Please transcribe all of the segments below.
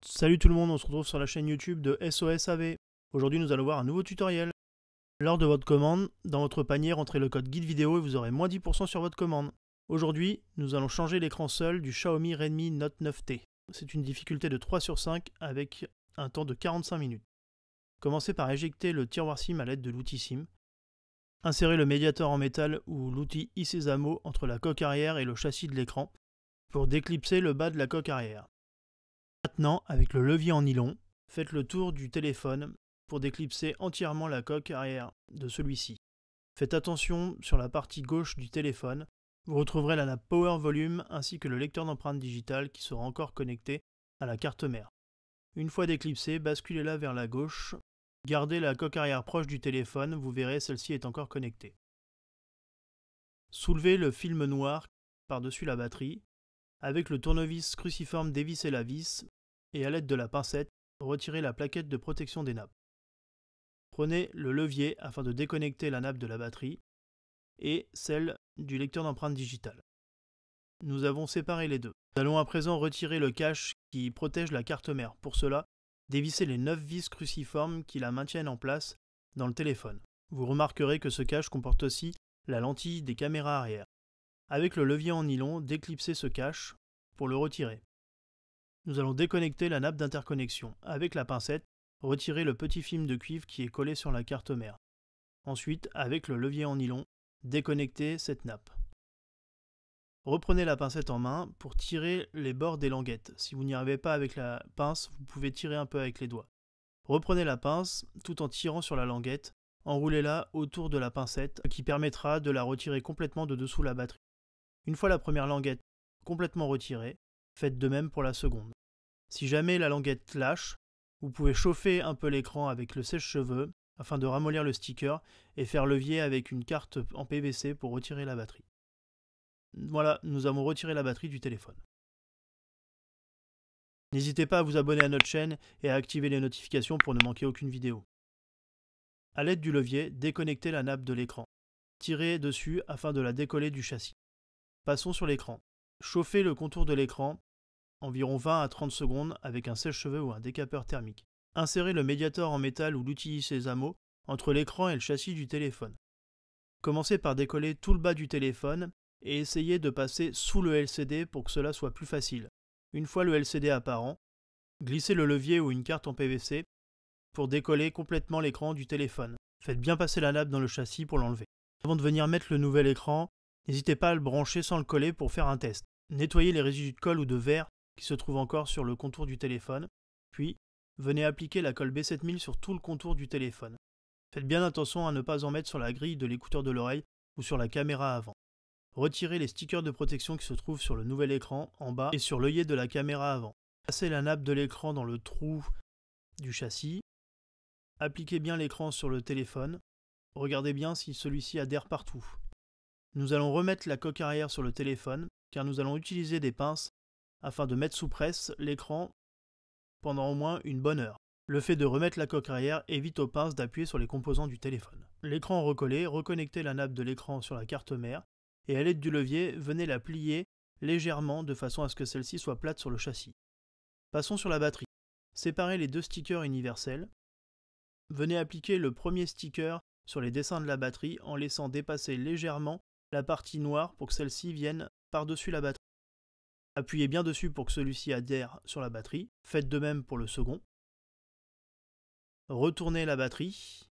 Salut tout le monde, on se retrouve sur la chaîne YouTube de SOS AV. Aujourd'hui nous allons voir un nouveau tutoriel. Lors de votre commande, dans votre panier, rentrez le code guide vidéo et vous aurez moins 10% sur votre commande. Aujourd'hui, nous allons changer l'écran seul du Xiaomi Redmi Note 9T. C'est une difficulté de 3 sur 5 avec un temps de 45 minutes. Commencez par éjecter le tiroir SIM à l'aide de l'outil SIM. Insérez le médiateur en métal ou l'outil iSesamo entre la coque arrière et le châssis de l'écran pour déclipser le bas de la coque arrière. Maintenant, avec le levier en nylon, faites le tour du téléphone pour déclipser entièrement la coque arrière de celui-ci. Faites attention sur la partie gauche du téléphone, vous retrouverez la nappe Power Volume ainsi que le lecteur d'empreintes digitales qui sera encore connecté à la carte mère. Une fois déclipsée, basculez-la vers la gauche, gardez la coque arrière proche du téléphone, vous verrez celle-ci est encore connectée. Soulevez le film noir par-dessus la batterie. Avec le tournevis cruciforme, dévissez la vis et à l'aide de la pincette, retirez la plaquette de protection des nappes. Prenez le levier afin de déconnecter la nappe de la batterie et celle du lecteur d'empreintes digitales. Nous avons séparé les deux. Nous allons à présent retirer le cache qui protège la carte mère. Pour cela, dévissez les 9 vis cruciformes qui la maintiennent en place dans le téléphone. Vous remarquerez que ce cache comporte aussi la lentille des caméras arrière. Avec le levier en nylon, déclipsez ce cache pour le retirer. Nous allons déconnecter la nappe d'interconnexion. Avec la pincette, retirez le petit film de cuivre qui est collé sur la carte mère. Ensuite, avec le levier en nylon, déconnectez cette nappe. Reprenez la pincette en main pour tirer les bords des languettes. Si vous n'y arrivez pas avec la pince, vous pouvez tirer un peu avec les doigts. Reprenez la pince tout en tirant sur la languette, enroulez-la autour de la pincette, ce qui permettra de la retirer complètement de dessous la batterie. Une fois la première languette complètement retirée, faites de même pour la seconde. Si jamais la languette lâche, vous pouvez chauffer un peu l'écran avec le sèche-cheveux afin de ramollir le sticker et faire levier avec une carte en PVC pour retirer la batterie. Voilà, nous avons retiré la batterie du téléphone. N'hésitez pas à vous abonner à notre chaîne et à activer les notifications pour ne manquer aucune vidéo. A l'aide du levier, déconnectez la nappe de l'écran. Tirez dessus afin de la décoller du châssis. Passons sur l'écran. Chauffez le contour de l'écran environ 20 à 30 secondes avec un sèche-cheveux ou un décapeur thermique. Insérez le médiateur en métal ou l'outil iSesamo entre l'écran et le châssis du téléphone. Commencez par décoller tout le bas du téléphone et essayez de passer sous le LCD pour que cela soit plus facile. Une fois le LCD apparent, glissez le levier ou une carte en PVC pour décoller complètement l'écran du téléphone. Faites bien passer la nappe dans le châssis pour l'enlever. Avant de venir mettre le nouvel écran, n'hésitez pas à le brancher sans le coller pour faire un test. Nettoyez les résidus de colle ou de verre qui se trouvent encore sur le contour du téléphone, puis venez appliquer la colle B7000 sur tout le contour du téléphone. Faites bien attention à ne pas en mettre sur la grille de l'écouteur de l'oreille ou sur la caméra avant. Retirez les stickers de protection qui se trouvent sur le nouvel écran en bas et sur l'œillet de la caméra avant. Passez la nappe de l'écran dans le trou du châssis. Appliquez bien l'écran sur le téléphone. Regardez bien si celui-ci adhère partout. Nous allons remettre la coque arrière sur le téléphone car nous allons utiliser des pinces afin de mettre sous presse l'écran pendant au moins une bonne heure. Le fait de remettre la coque arrière évite aux pinces d'appuyer sur les composants du téléphone. L'écran recollé, reconnectez la nappe de l'écran sur la carte mère et à l'aide du levier, venez la plier légèrement de façon à ce que celle-ci soit plate sur le châssis. Passons sur la batterie. Séparez les deux stickers universels. Venez appliquer le premier sticker sur les dessins de la batterie en laissant dépasser légèrement la partie noire pour que celle-ci vienne par-dessus la batterie. Appuyez bien dessus pour que celui-ci adhère sur la batterie. Faites de même pour le second. Retournez la batterie.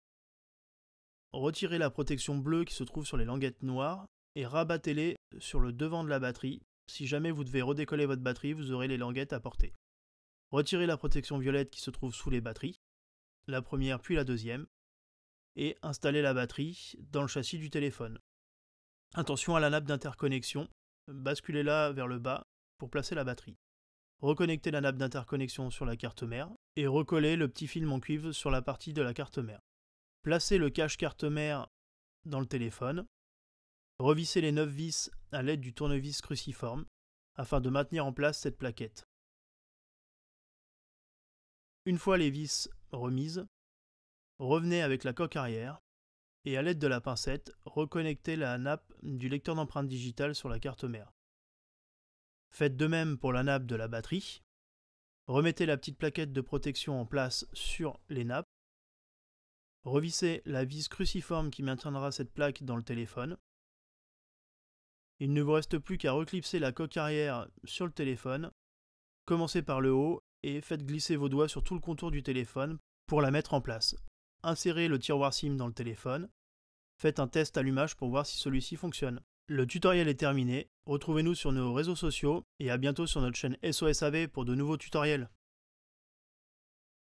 Retirez la protection bleue qui se trouve sur les languettes noires et rabattez-les sur le devant de la batterie. Si jamais vous devez redécoller votre batterie, vous aurez les languettes à porter. Retirez la protection violette qui se trouve sous les batteries, la première puis la deuxième, et installez la batterie dans le châssis du téléphone. Attention à la nappe d'interconnexion, basculez-la vers le bas pour placer la batterie. Reconnectez la nappe d'interconnexion sur la carte mère et recollez le petit film en cuivre sur la partie de la carte mère. Placez le cache carte mère dans le téléphone. Revissez les 9 vis à l'aide du tournevis cruciforme afin de maintenir en place cette plaquette. Une fois les vis remises, revenez avec la coque arrière et à l'aide de la pincette, reconnectez la nappe du lecteur d'empreintes digitales sur la carte mère. Faites de même pour la nappe de la batterie. Remettez la petite plaquette de protection en place sur les nappes. Revissez la vis cruciforme qui maintiendra cette plaque dans le téléphone. Il ne vous reste plus qu'à reclipser la coque arrière sur le téléphone. Commencez par le haut et faites glisser vos doigts sur tout le contour du téléphone pour la mettre en place. Insérez le tiroir SIM dans le téléphone. Faites un test allumage pour voir si celui-ci fonctionne. Le tutoriel est terminé. Retrouvez-nous sur nos réseaux sociaux et à bientôt sur notre chaîne SOS AV pour de nouveaux tutoriels.